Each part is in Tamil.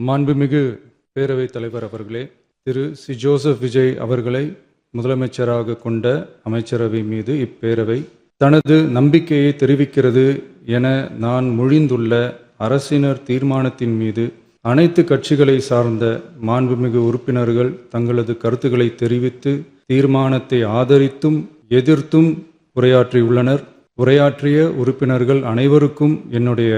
மாண்புமிகு பேரவைத் தலைவர் அவர்களே, திரு சி ஜோசப் விஜய் அவர்களை முதலமைச்சராக கொண்ட அமைச்சரவை மீது இப்பேரவை தனது நம்பிக்கையை தெரிவிக்கிறது என நான் மொழிந்துள்ள அரசினர் தீர்மானத்தின் மீது அனைத்து கட்சிகளை சார்ந்த மாண்புமிகு உறுப்பினர்கள் தங்களது கருத்துக்களை தெரிவித்து தீர்மானத்தை ஆதரித்தும் எதிர்த்தும் உரையாற்றியுள்ளனர். உரையாற்றிய உறுப்பினர்கள் அனைவருக்கும் என்னுடைய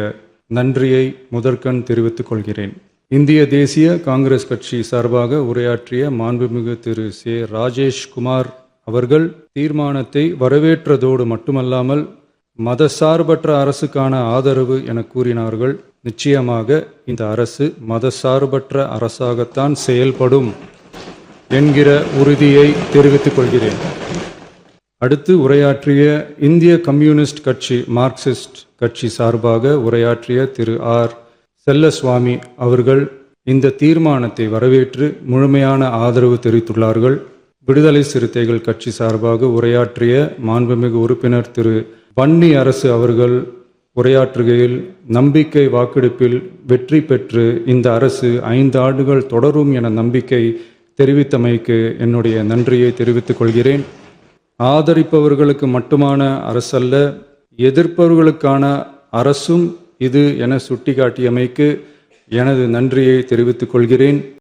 நன்றியை முதற்கண் தெரிவித்துக் கொள்கிறேன். இந்திய தேசிய காங்கிரஸ் கட்சி சார்பாக உரையாற்றிய மாண்புமிகு திரு சே ராஜேஷ்குமார் அவர்கள் தீர்மானத்தை வரவேற்றதோடு மட்டுமல்லாமல் மதசார்பற்ற அரசுக்கான ஆதரவு என கூறினார்கள். நிச்சயமாக இந்த அரசு மதசார்பற்ற அரசாகத்தான் செயல்படும் என்கிற உறுதியை தெரிவித்துக் கொள்கிறேன். அடுத்து உரையாற்றிய இந்திய கம்யூனிஸ்ட் கட்சி மார்க்சிஸ்ட் கட்சி சார்பாக உரையாற்றிய திரு ஆர் செல்லசுவாமி அவர்கள் இந்த தீர்மானத்தை வரவேற்று முழுமையான ஆதரவு தெரிவித்துள்ளார்கள். விடுதலை சிறுத்தைகள் கட்சி சார்பாக உரையாற்றிய மாண்புமிகு உறுப்பினர் திரு வன்னி அரசு அவர்கள் உரையாற்றுகையில் நம்பிக்கை வாக்கெடுப்பில் வெற்றி பெற்று இந்த அரசு 5 ஆண்டுகள் தொடரும் என நம்பிக்கை தெரிவித்தமைக்கு என்னுடைய நன்றியை தெரிவித்துக் கொள்கிறேன். ஆதரிப்பவர்களுக்கு மட்டுமான அரசல்ல, எதிர்ப்பவர்களுக்கான அரசும் இது என சுட்டிக்காட்டியமைக்கு எனது நன்றியை தெரிவித்துக் கொள்கிறேன்.